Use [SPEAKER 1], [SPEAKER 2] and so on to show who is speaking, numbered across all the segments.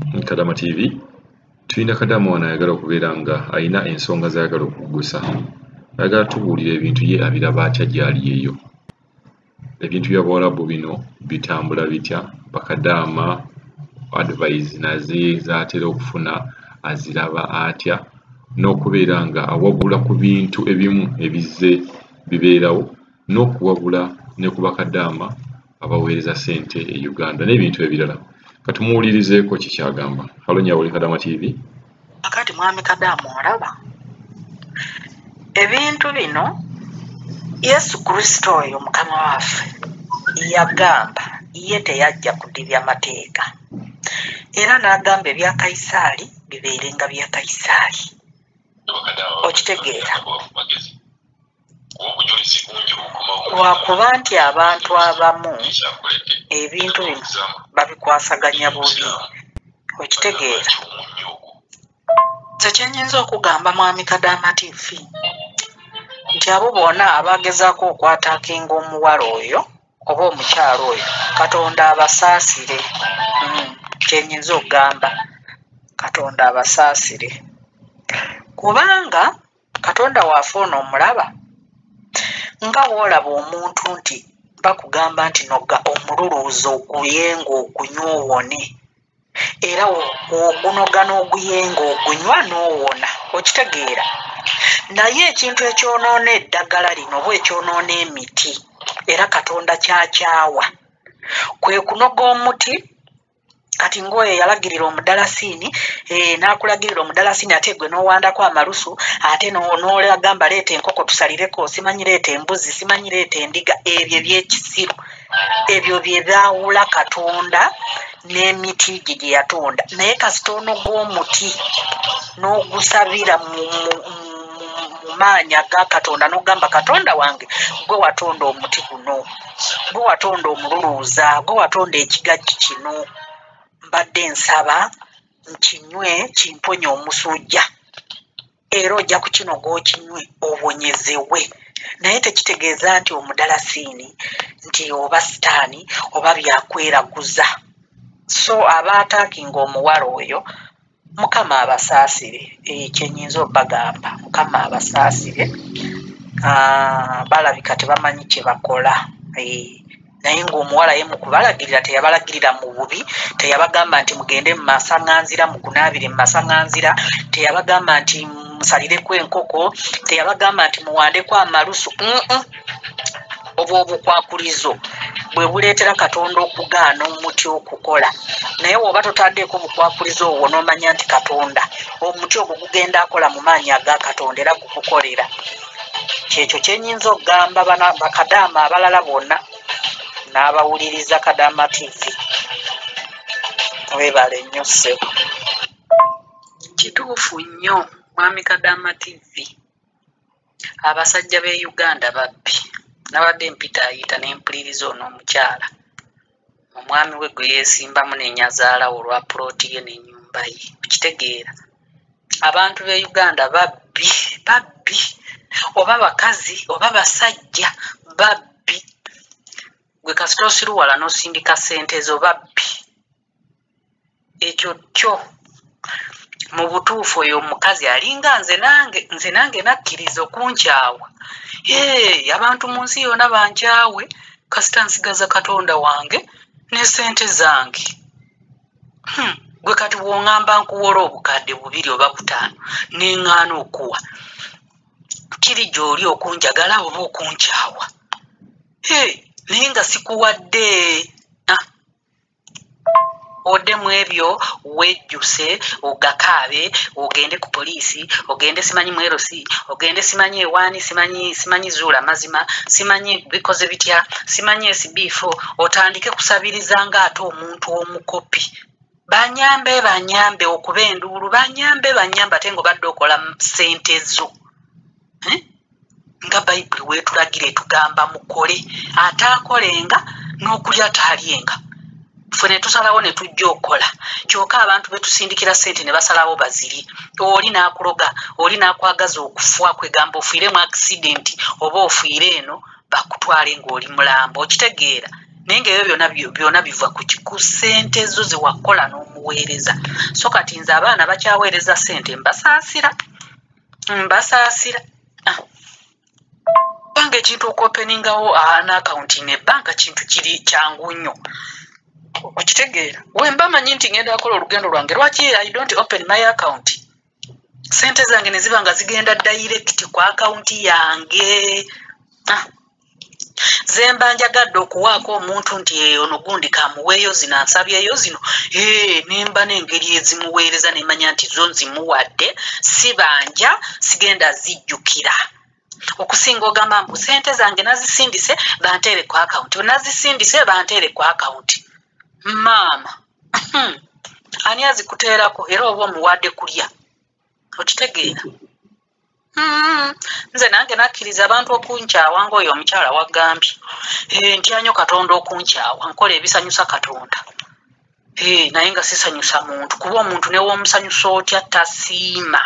[SPEAKER 1] Kadama TV tulina Kadama wano ayagala okubeera nga ayina ensonga z'ayagala okuggusa. Ayagala tubuulira ebintu ye abiraba atya gy'ali eyo. Ebintu bya Buwarabu bino bitambula bitya, bakadaama advice naze z'atera okufuna aziraba atya, n'okubeera nga awabula ku bintu ebimu ebizze bibeerawo, n'okuwabula ne ku bakadaama abaweereza ssente e Uganda n'ebintu ebirala. Katumuwulirizeeko kikyagamba. Halo Nyawuli Kadama TV.
[SPEAKER 2] Akati mwami Kadama olaba ebintu bino Yesu Kristo oyo Mukama waffe yagamba ye teyajja kudibya mateeka era n'agamba ebya Kaisaali bibeerenga bya Kaisaali. Okitegeera lwakuba nti abantu abamu ebintu bino babikwasaganya bubi. Okitegeera kyenyinza okugamba mwami Kadama TV nti abo bonna abagezaako okwataakinga omuwala oyo oba omukyalo oyo Katonda abasaasire. Kyenyinza okugamba Katonda abasaasire kubanga Katonda waffe ono omulaba nga woolaba omuntu nti bakugamba nti nogga omululuuza oguyenga ogunywa owone era ogunoga n'oguyenga ogunywa n'owona. Okitegeera naye ekintu ekyonoona eddagala lino oba ekyonoona emiti era Katonda kyakyawa kwe kunoga omuti. Kati ngoye yalagirira omudalasini n'akulagirira omudalasini ate gwe n'owandako amalusu ate n'olagamba leeta enkoko tusalireko, simanyi leeta embuzi, simanyi leeta endiga. Ebyo ebyekisiru ebyo bye byawula Katonda n'emiti gye gye yatonda. Naye kasita onoga omuti n'ogusabira mu maanyi aga Katonda n'ogamba Katonda wange gwe watonda omuti guno, gwe watonda omululuuza, gwe watonda ekigajji kino, mbadde nsaba nkinywe kimponye omusujja era ojja kukinoga okinywe obonyezewe. Naye tekitegeeza nti omudalasini nti oba sitaani oba byakweraguza. So abaataakinga omuwala oyo Mukama abasaasire. Kyenyinza obbagamba Mukama abasaasire. Balabika tebamanyi kye bakola. Naye ng'omuwala ye mu kubalagirira teyabalagirira mu bubi, teyabagamba nti mugende mu masaŋŋanzira mukunaabire mu masaŋŋanzira, teyabagamba nti musalireko enkoko, teyabagamba nti muwandeko amalusu. Obwo obukwakulizo bwe buleetera Katonda okugaana omuti okukola. Naye bw'oba totaddeeko bukwakulizo obwo n'omanya nti Katonda omuti ogwo gugenda akola mu maanyi aga Katonda era gukukolera. Kyekyo kyenyinza okugamba bakadaama abalala bonna n'abawuliriza Kadama TV. Weebale nnyo ssebo. Kituufu nnyo mwami Kadama TV. Abasajja b'e Uganda babbi. Nabadde mpita ayita n'empuliriza ono omukyala. Omwami we gwe yeesimbamu n'ennyazaala olwa puloti ye n'ennyumba ye. Okitegeera abantu b'e Uganda babbi. Oba bakazi oba basajja babbi. Gwe kasita osiruwala n'osindika ssente zo babbi. Ekyo kyo mu butuufu oyo omukazi alinga nze nange nakkiriza okunkyawa. Abantu mu nsi yonna bankyawe kasita nsigaza Katonda wange ne ssente zange. Gwe kati bw'oŋŋamba nkuwola obukadde 2 oba 5 n'eŋŋaana okuwa, kiri gy'oli okunjagala oba okunkyawa? Naye nga sikuwadde. Odde mu ebyo wejjuse ogakaabe ogende ku poliisi ogende simanyi mu LC ogende simanyi ewaani simanyi zuula mazima simanyi bikoze bitya simanyi SB4 otandike kusabiriza ng'ate omuntu omukopi. Banyambe okuba enduulu banyambe ate ng'obadde okola ssente zo. Nga Bayibuli weetulagira etugamba mukole ate akolenga n'okulya taalyenga. Ffe ne tusalawo ne tujja okukola. Kyokka abantu be tusindikira ssente ne basalawo baziri. Oli n'akuloga, oli n'akwagaza okufa kwegamba ofiire mu accident oba ofiire eno bakutwale ng'oli mulambo. Okitegeera naye ng'ebyo byonna biva ku ssente zo ze wakola n'omuweereza. So kati nze abaana bakyaweereza ssente mbasaasira. Banka ekintu okuopeningawo n'akawunti n'ebbanka kintu kiri kyangu nnyo. Okitegeera? Wemba manyi nti ngenda akola olugendo lwange, lwaki I don't open my account? Ssente zange ne ziba nga zigenda direct ku akawunti yange. Zemba njagadde okuwaako omuntu nti ono gundi kamuweeyo zino ansabyeyo zino, nemba n'engeri ezimuweereza nemanya nti zo nzimuwadde, sibanja sigenda zijjukira. Okusinga ogamba mbu ssente zange nazisindise banteere ku akawunti, nazisindise banteere ku akawunti. Maama ani azikuteerako era oba omuwadde kulya? Okitegeera? Nze nange nakkiriza abantu okunkyawa ng'oyo omukyala wagambye. Ntya nnyo Katonda okunkyawa, nkola ebisanyusa Katonda. Naye nga sisanyusa muntu, kuba omuntu ne w'omusanyusa otya tasiima.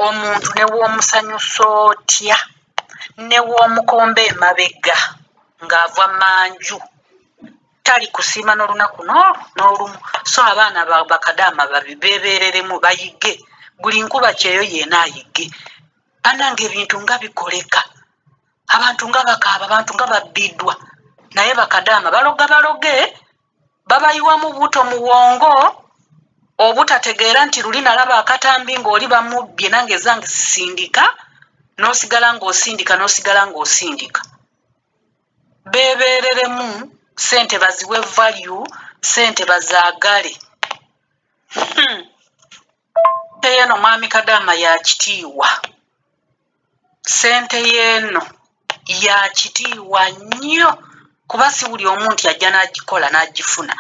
[SPEAKER 2] Omuntu ne w'omusanyusa otya, ne w'omukomba emabega ng'ava manju, tali kusiima n'olunaku n'olumu. So abaana bakadaama beebeereremu bayige. Buli nkuba kyeyo yeena ayige. Ananga ebintu nga bikoleka. Abantu nga bakaaba, abantu nga babbiddwa. Naye bakadaama baloge, babayiwamu buto muwongo, obutategeera nti luli nalaba akatambi ng'oli bamubbye nange zange sisindika, n'osigala ng'osindika. Beebeereremu, ssente baziwe value, ssente bazaagale. Ssente y'eno mwami Kadaama ya kitiibwa. Ssente y'eno ya kitiibwa nnyo, kuba si buli omuntu ajja n'agikola n'agifuna.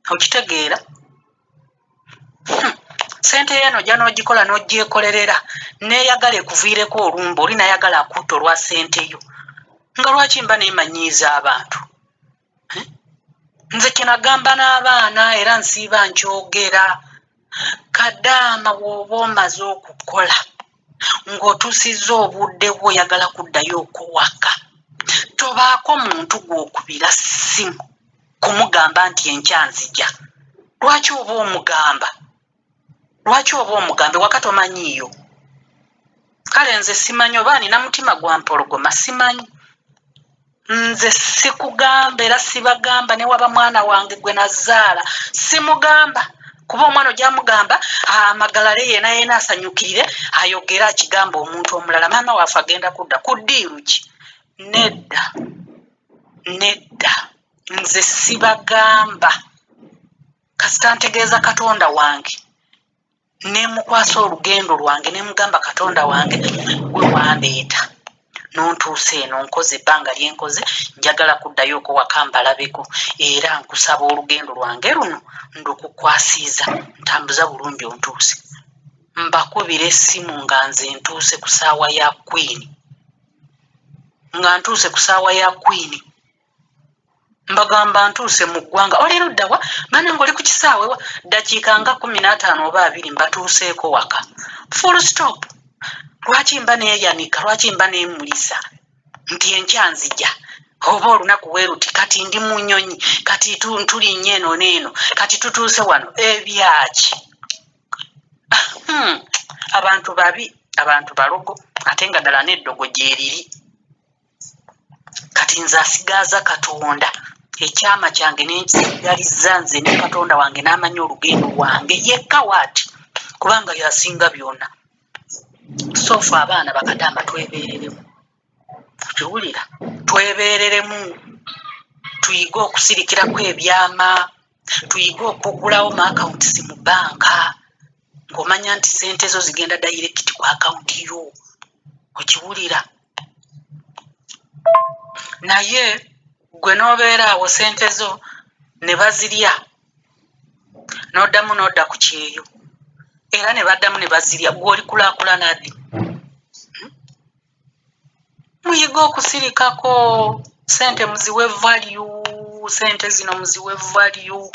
[SPEAKER 2] Okitegeera? Ssente y'eno ojja n'ogikola n'ogyekolerera, neeyagala ekuviireko olumba, oli nayagala akutta olwa ssente yo. Nga lwaki mba neemanyiiza abantu? Nze kyenagamba n'abaana era nsiiba nkyogera. Kadaama bw'oba omaze okukola ng'otuusizza obudde bwo oyagala kuddayo okuwaka, tobaako muntu gw'okubira ssimu kumugamba nti enkya nzija. Lwaki oba omugamba? Waka tomanyiiyo? Kale nze simanyi oba nina mutima gwa mpologoma, simanyi. Nze sikugamba era sibagamba, ne waba mwana wange gwe nazaala simugamba. Kuba omwana ojja mugamba amagalale yeena asanyukirire ayogera akigamba omuntu omulala, maama waafe agenda kudda ku ddiiru ki? Nedda. Nze sibagamba. Kasita ntegeeza Katonda wange, ne mukwasa olugendo lwange, ne mugamba Katonda wange gwe wandeeta n'ontuuse eno, nkoze ebbanga lyenkoze, njagala kuddayo okuwaka mbalabeko, era nkusaba olugendo lwange luno ndukukwasiiza, ntambuza bulungi ontuuse. Mbakubira essimu nga nze ntuuse ku ssaawa ya Queen. Mbagamba ntuuse mu ggwanga. Oli ludda wa? Bana ng'oli ku kisaawe wa? Dakiika nga 15 oba 20 mbatuuseeko waka. Full stop. Lwaki mba neeyanika? Lwaki mba neemulisa nti enkya nzija? Oba olunaku weeruti, kati ndi mu nnyonyi, kati tulinnye eno n'eno, kati tutuuse wano. Ebyaki? Abantu babi, abantu balogo, ate nga ddala n'eddogo gyeriri. Kati nze asigaaza Katonda. Ekyama kyange n'enkisigalizza nze ne Katonda wange n'amanya olugendo lwange yekka waati, kubanga yasinga byonna. Sofu abaana bakadaama twebeereremu. Kiwulira? Twebeereremu. Tuyige okusirikirako ebyama, tuyige okugulawo mu akawunti mu bbanka, ng'omanya nti ssente zo zigenda direct ku akawunti yo. Okiwulira? Naye gwe n'obeera awo ssente zo ne bazirya, n'odda ku kyeyo, era ne baddamu ne bazirya, gw'oli kulaakulana ddi? Muyiga okusirikako, ssente muziwe value, ssente zino muziwe value.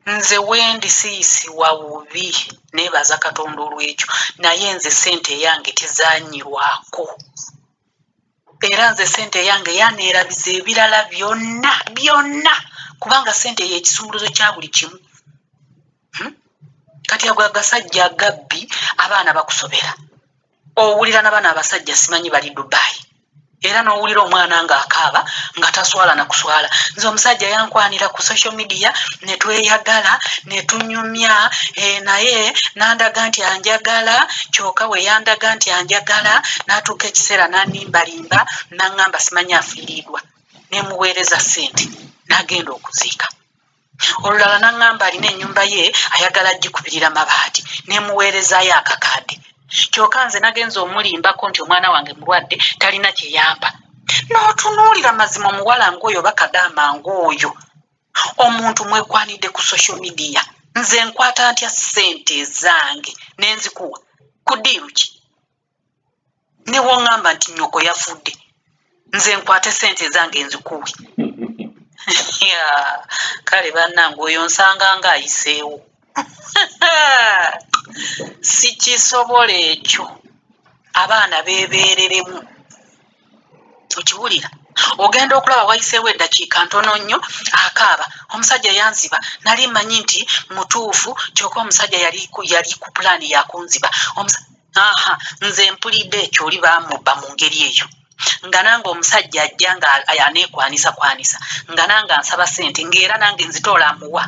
[SPEAKER 2] Nze wendi siisiwa bubi, neebaza Katonda olw'ekyo, naye nze ssente yange tezaanyirwako. era nze sente yange yaneerabiza ebirala byonna kubanga sente y'ekisumuluzo kya buli kimu. Kati ago agasajja agabbi abaana bakusobera. Owulira n'abaana abasajja simanyi bali Dubai. Era n'owulira omwana ng'akaaba nga taswala na kuswala. Nze omusajja yankwanira ku social media ne tweyagala ne tunyumya naye nandaga nti anjagala kyokka we yandaga nti anjagala n'atuuka ekiseera n'annimbalimba n'aŋŋamba simanyi afiiriddwa ne muweereza ssente n'agenda okuziika. Olulala n'aŋŋamba alina ennyumba ye ayagala gikubirira mabaati ne muweerezaayo akakadde. Kyokka nze nagenza omulimbako nti omwana wange mulwadde talina kyeyamba. N'otunuulira mazima omuwala ng'oyo bakadaama ng'oyo omuntu mwekwanidde ku social media. Nze nkwata ntya ssente zange nenzikuwa ku ddiiru ki? Ne woŋŋamba nti nnyoko yafudde nze nkwate ssente zange nzikuwe. Kale bannange oyo nsanga ng'ayiseewo. Sikisobola ekyo. Abaana beebeereremu. Okiwulira? Ogenda okulaba wayiseewo eddakiika ntono nnyo akaaba. Omusajja yanziba. Nali mmanyi nti mutuufu kyokka omusajja yali ku pulaani yakunziba. Nze mpulidde ekyo oli baamubba mu ngeri eyo. Nga nange omusajja ajja nga aneekwanisa nga nange ansaba ssente ng'era nange nzitoola amuwa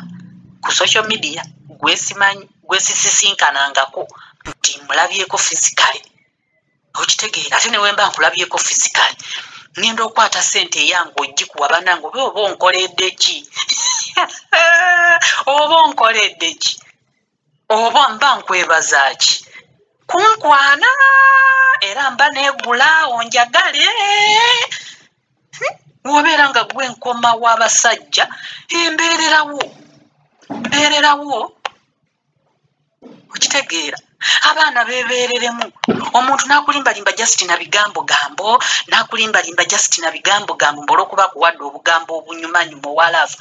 [SPEAKER 2] ku social media gwe simanyi gwe sisisinkanangako nti mulabyeko fizikale. Okitegeera? Ate ne we mba nkulabyeko fizikale ngenda okwata ssente eyange ogikuwa bannange oba onkoledde ki? Oba onkoledde ki? Oba mba nkwebaza ki? Kunkwana era mba neegula onjagale. Wobeera nga gwe nkoma w'abasajja mbeererawo. Okitegeera? Abaana beebeereremu. Omuntu n'akulimbalimba just na bigambo n'akulimbalimba just na bigambo olw'okuba akuwadde obugambo obunyumanyuma owalaavu.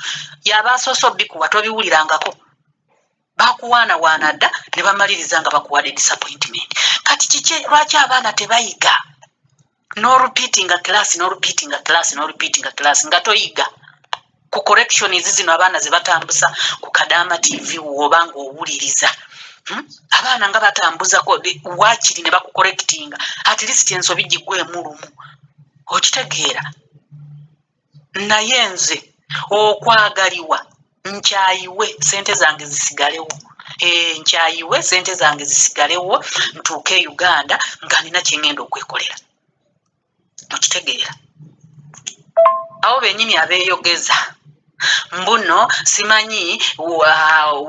[SPEAKER 2] Yaba asoose obbikuwa tobiwulirangako. Bakuwaanawaana dda ne bamaliriza nga bakuwadde disappointment. Kati kiki lwaki abaana tebayiga? Repeating class nga toyiga. Ku correction zino abaana ze batambuza ku Kadaama TV oba ng'owuliriza. Abaana nga batambuzako waakiri ne bakukorekitinga at least ensobi gigwemu lumu. Okitegeera? Naye nze okwagaliwa nkyayiwe sente zange zisigalewo. Nkyayiwe sente zange zisigalewo ntuuke Uganda nga nina kye ngenda okwekolera. Okitegeera? Awo bennyini abeeyogeza mbuno simanyi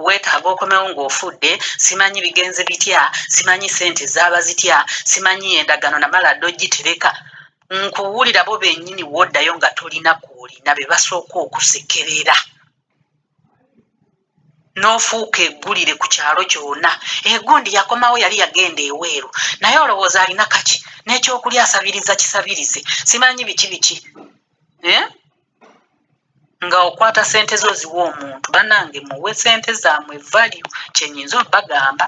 [SPEAKER 2] weetaaga okomewo ng'ofudde, simanyi bigenze bitya, simanyi sente zaaba zitya, simanyi endagano namala dda ogitereka. Nkuwulira bo bennyini woddayo nga tolina kw'olina be basooka okusekerera. N'ofuuka eggulire ku kyalo kyonna. Egundi yakomawo yali yagenda eweeru naye olowooza alina kaki n'ekyokulya asabiriza kisabirize simanyi biki. Nga okwata sente zo ziwa omuntu. Bannange muwe sente zammwe value kyenyinza obagamba.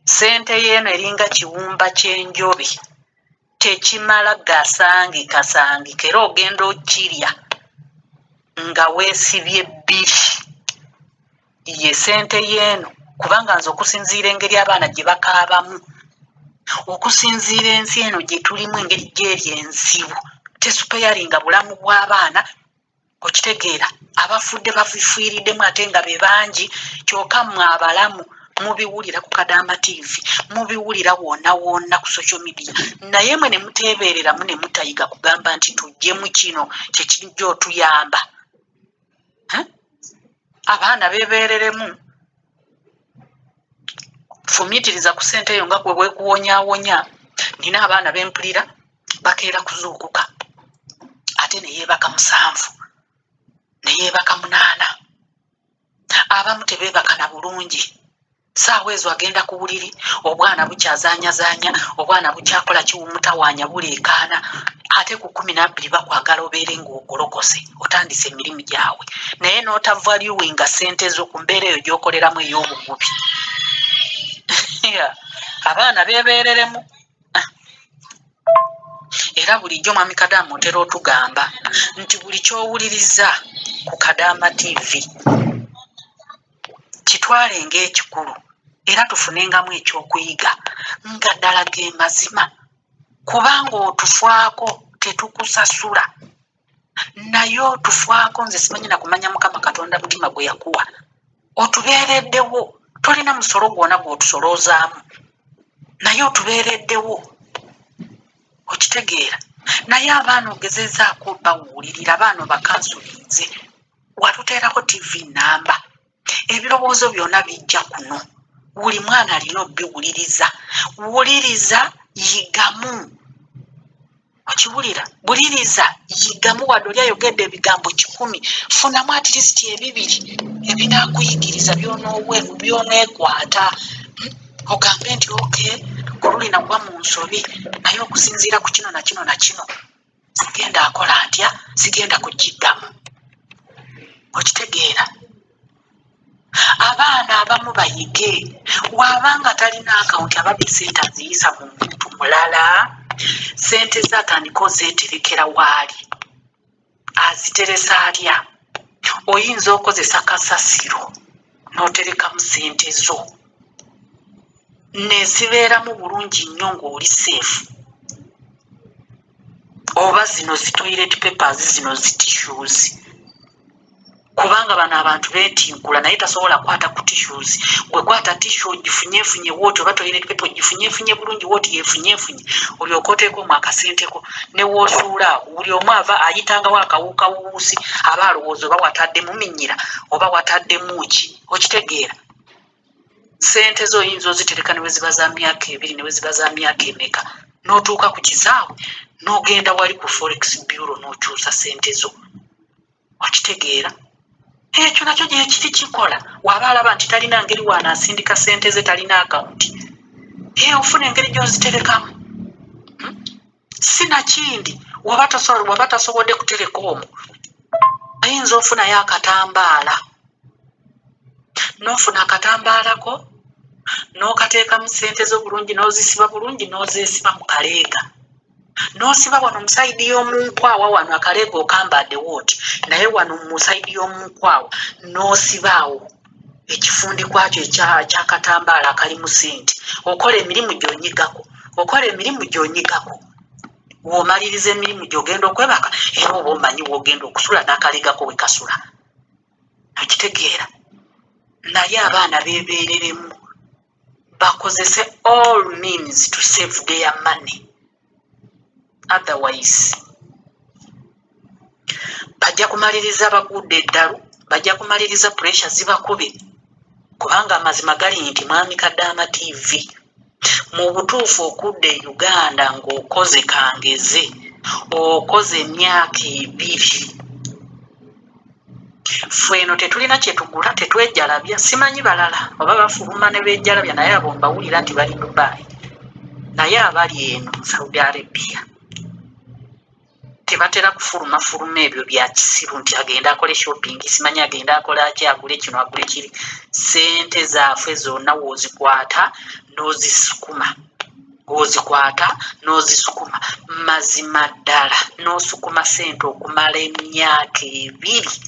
[SPEAKER 2] Sente yeeno eringa kiwumba ky'enjobe tekimala gasangika era ogenda okirya nga weesibye bbiri. Ye sente yeeno kubanga nze okusinziira engeri abaana gye bakaabamu, okusinziira ensi eno gye tulimu engeri gy'eri enzibu tesupeyaringa bulamu bw'abaana. Okitegeera? Abafudde bafifiiriddemu ate nga be bangi. Kyokka mmwe abalamu mubiwulira ku Kadaama TV, mubiwulira wonna ku social media, naye mwe ne muteebereramu ne mutayiga kugamba nti tujjemu kino kyekijja otuyamba. Abaana beebeereremu. Fumiitiriza ku ssente eyo nga gwe bwekuwonyaawonya. Nina abaana bempulira bakeera kuzuukuka ate ne yeebaka 7 ne yeebaka 8. Abamu tebeebaka na bulungi. Saawa ezo agenda ku buliri obwana bukyazaanyazaanya, obwana bukyakola kiwumutawaanya buleekaana. Ate ku 12 bakwagala obeere ng'ogolokose otandise emirimu gyawe naye n'otavaluinga ssente zo ku mbeera eyo gy'okoleramu ey'obugubi. Abaana beebeereremu. Era bulijjo Mwami Kadaama otera otugamba nti buli kyowuliriza ku Kadaama TV kitwale ng'ekikulu era tufunengamu ekyokuyiga nga ddala ge mazima, kubanga otufaako tetukusasula naye otufaako. Nze simanyi na kumanya Mukama Katonda mutima gwe yakuwa, otubeereddewo, tolina musolo gwonna gw'otusoloozaamu naye otubeereddewo, okitegeera. Naye abaana ogezezaako bawulirira, abaana bakansulize, watuteerako TV namba, ebirowoozo byonna bijja kuno, buli mwana alina obiwuliriza. Wuliriza, yigamu. Okiwulira? Buliriza, yigamu. Wadde oli ayogedde ebigambo 10, funamu at least 2 ebinaakuyigiriza by'oneekwata. Ogambe nti okay, kululi nagwa mu nsobi naye okusinziira ku kino na kino na kino sigenda akola ntya, sigenda kugiddamu. Okitegeera? Abaana abamu bayige, wabanga talina akawunti abadde sente aziyisa mu muntu mulala, sente ze atandika ozeeterekera waali, aziteresa atya. Oyinza okozesa kasasiro n'oterekamu sente zo nezibeeramu bulungi nnyo ng'oli seefu. Oba zino zi toilet papers, zino zi tissues, kubanga bano abantu beetinkula naye tasobola kwata ku tissues. Gwe kwata tissue ogifunyeefunye wooti, oba toilet paper ogifunyeefunye bulungi wooti yeefunyeefunye, olyoka oteeka omu akasenteko ne woosuula. Buli omu ava ayitangawo akawuukawuusi aba alowooza oba wataddemu minyira oba wataddemu ki. Okitegeera? Sente zo oyinza ozitereka ne weziba za myaka 2 ne weziba za myaka emeka, n'otuuka ku kisaawe n'ogenda wali ku Forex Bureau n'okyusa sente zo. Okitegeera? Ekyo nakyo gye kiri kikola. Waba alaba nti talina ngeri wanaasindika sente ze, talina akawunti, ofuna engeri gy'oziterekamu. Sinakindi, waba tasobodde kutereka omwo, ayinza ofunayo akatambaala, n'ofuna akatambaalako n'okateekamu sente zo bulungi, n'ozisiba bulungi, n'ozeesiba mu kaleega, n'osiba wano mu sayidi y'omunkwawa. Wano akaleega okambadde wooti, naye wano mu sayidi y'omunkwawa n'osibaawo ekifundi kwakyo ekyakatambaala akalimu sente. Okola emirimu gy'onyigako, w'omaliriza emirimu gy'ogenda okwebaka era oba omanyi w'ogenda okusula n'akaleegako we kasula. Okitegeera? Naye abaana beebeereremu, bakozese all means to save their money, otherwise bajja kumaliriza bagudde eddalu, bajja kumaliriza pressure zibakube, kubanga amazima gali nti Mwami Kadaama TV mu butuufu okudde e Uganda ng'okoze kangeze, okoze emyaka 2. Ffe eno tetulina kye tugula, tetwejalabya. Simanyi balala oba bafuluma ne beejalabya, naye abo mbawulira nti bali Dubai, naye abali eno mu Saudi Arabia tebatera kufuluma ebyo bya kisiru nti agenda akole shopping, simanyi agenda akola ki, agule kino agule kiri. Sente zaaffe zonna woozikwata n'ozisukuma, mazima ddala n'osukuma sente okumala emyaka 2,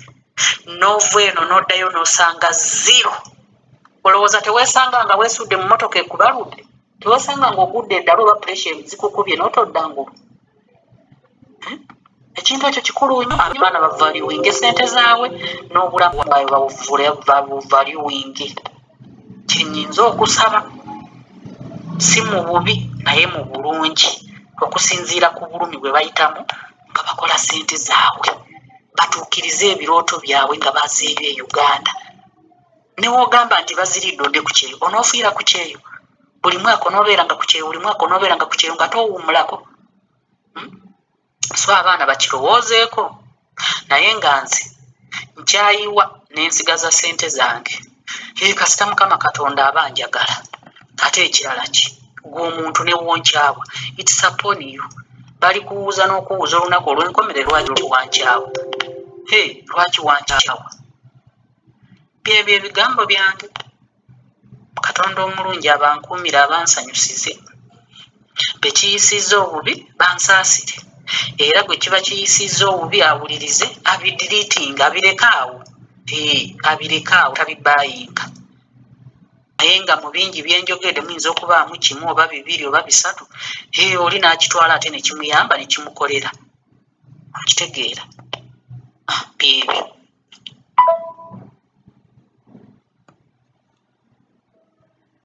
[SPEAKER 2] n'ova eno n'oddayo n'osanga 0. Olowooza teweesanga nga weesudde mu mmotoka ekubaludde? Teweesanga ng'ogudde eddalu oba pressure zikukubye n'otodda ngulu? Ekintu ekyo kikulu nnyo. Abaana bavaluwinge sente zaabwe n'obulamu bwabwe babuvaluwinge. Kyenyinza okusaba si mu bubi naye mu bulungi, okusinziira ku bulumi bwe bayitamu nga bakola sente zaabwe, batuukirize ebirooto byabwe nga bazeebye e Uganda. Newogamba nti baziridde odde ku kyeyo, onoofiira ku kyeyo. Buli mwaka onoobeeranga ku kyeyo, nga towummulako. So abaana bakirowoozeeko. Naye nga nze nkyayiwa n'ensigaza sente zange. Kasita Mukama Katonda aba njagala. Ate ekirala ki? Gwe omuntu ne wonkyawa. It's upon you. Bali kuwuuza n'okuwuuza olunaku olw'enkomere lwaki wankyawa. Lwaki wankyawa? Byebyo ebigambo byange. Katonda omulungi abankuumira, abansanyusize. bekiyisizza obubi bansaasire era gwe kiba kiyisizza obubi awulirize abidiriitinga abireka awo tabibayinga naye nga mu bingi byenjogedde muyinza okubaamu kimu oba bibiri oba bisatu oli n'akitwala ate ne kimuyamba ne kimukolera okitegeera byebyo